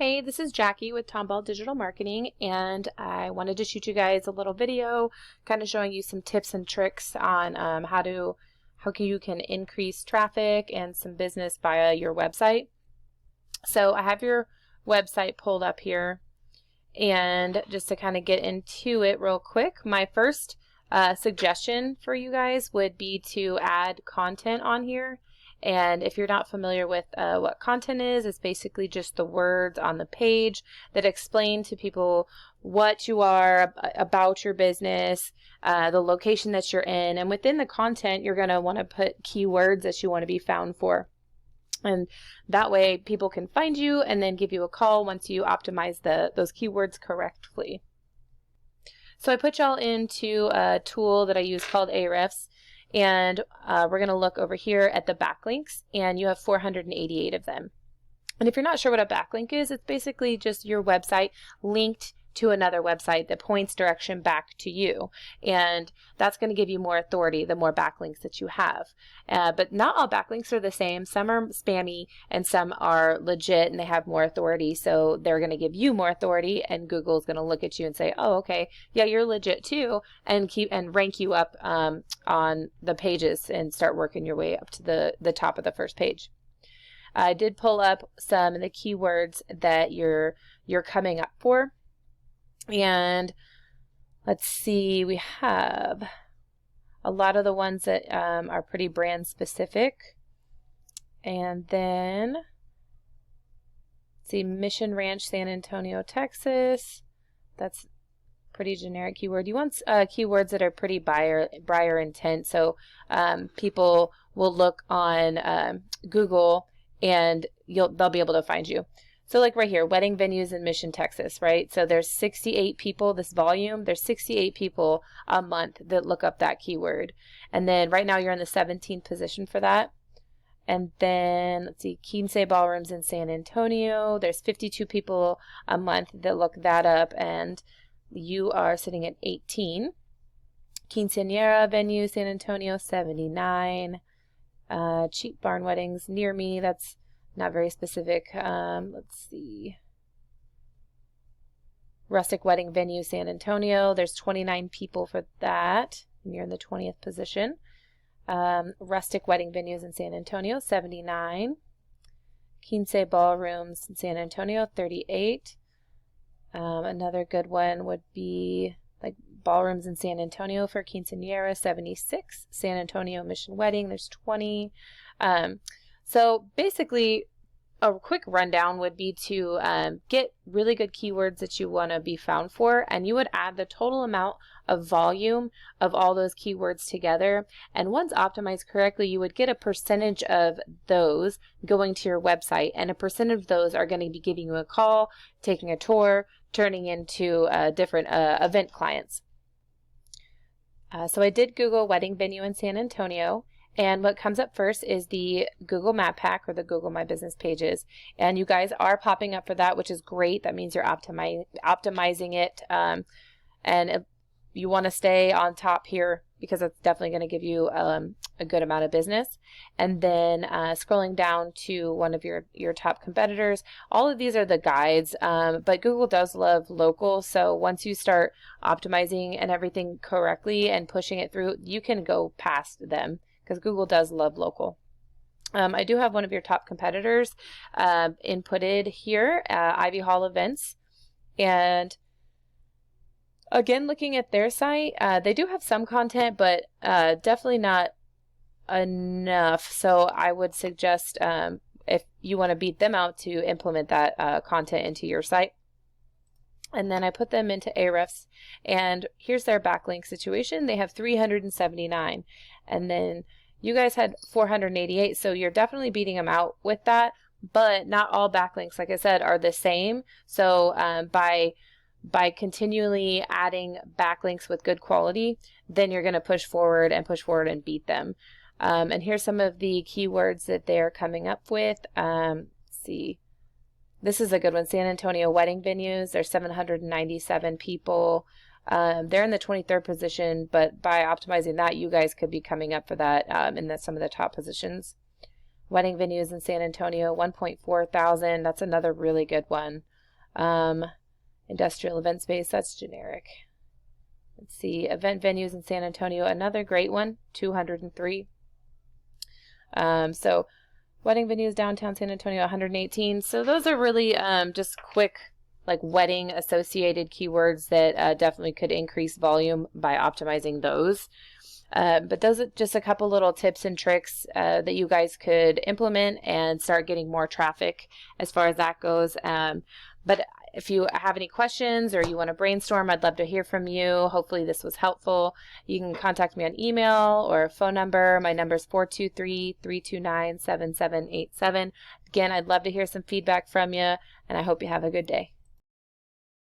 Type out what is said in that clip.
Hey, this is Jackie with Tomball Digital Marketing, and I wanted to shoot you guys a little video kind of showing you some tips and tricks on you can increase traffic and some business via your website. So I have your website pulled up here, and just to kind of get into it real quick, my first suggestion for you guys would be to add content on here. And if you're not familiar with what content is, it's basically just the words on the page that explain to people what you are, about your business, the location that you're in. And within the content, you're going to want to put keywords that you want to be found for. And that way people can find you and then give you a call once you optimize those keywords correctly. So I put y'all into a tool that I use called Ahrefs. And we're going to look over here at the backlinks, and you have 488 of them. And if you're not sure what a backlink is, it's basically just your website linked to another website that points direction back to you. And that's going to give you more authority the more backlinks that you have. But not all backlinks are the same. Some are spammy and some are legit and they have more authority. So they're going to give you more authority, and Google's going to look at you and say, oh, okay, yeah, you're legit too, and rank you up on the pages and start working your way up to the top of the first page. I did pull up some of the keywords that you're coming up for. And let's see, we have a lot of the ones that are pretty brand specific. And then, let's see, Mission Ranch, San Antonio, Texas. That's pretty generic keyword. You want keywords that are pretty buyer intent. So people will look on Google and they'll be able to find you. So like right here, wedding venues in Mission, Texas, right? So there's 68 people, this volume, there's 68 people a month that look up that keyword. And then right now you're in the 17th position for that. And then let's see, Quince ballrooms in San Antonio. There's 52 people a month that look that up, and you are sitting at 18. Quinceañera venue, San Antonio, 79. Cheap barn weddings near me, that's not very specific. Let's see. Rustic wedding venue, San Antonio. There's 29 people for that. And you're in the 20th position. Rustic wedding venues in San Antonio, 79. Quince ballrooms in San Antonio, 38. Another good one would be like ballrooms in San Antonio for quinceañera, 76. San Antonio Mission Wedding, there's 20. So basically, a quick rundown would be to get really good keywords that you want to be found for, and you would add the total amount of volume of all those keywords together. And once optimized correctly, you would get a percentage of those going to your website, and a percentage of those are going to be giving you a call, taking a tour, turning into different event clients. So I did Google wedding venue in San Antonio. And what comes up first is the Google Map Pack or the Google My Business pages. And you guys are popping up for that, which is great. That means you're optimizing it. And if you want to stay on top here, because it's definitely going to give you a good amount of business. And then scrolling down to one of your top competitors. All of these are the guides, but Google does love local. So once you start optimizing and everything correctly and pushing it through, you can go past them, because Google does love local. I do have one of your top competitors inputted here, Ivy Hall Events. And again, looking at their site, they do have some content, but definitely not enough. So I would suggest, if you want to beat them out, to implement that content into your site. And then I put them into Ahrefs, and here's their backlink situation. They have 379, and then you guys had 488, so you're definitely beating them out with that. But not all backlinks, like I said, are the same. So by continually adding backlinks with good quality, then you're going to push forward and beat them. And here's some of the keywords that they're coming up with. Let's see. This is a good one. San Antonio wedding venues. There's 797 people. They're in the 23rd position, but by optimizing that, you guys could be coming up for that in some of the top positions. Wedding venues in San Antonio, 1.4 thousand. That's another really good one. Industrial event space, that's generic. Let's see, event venues in San Antonio, another great one, 203. So wedding venues downtown San Antonio, 118. So those are really just quick, like wedding associated keywords that definitely could increase volume by optimizing those. But those are just a couple little tips and tricks that you guys could implement and start getting more traffic as far as that goes. But if you have any questions or you want to brainstorm, I'd love to hear from you. Hopefully this was helpful. You can contact me on email or phone number. My number is 423-329-7787. Again, I'd love to hear some feedback from you, and I hope you have a good day.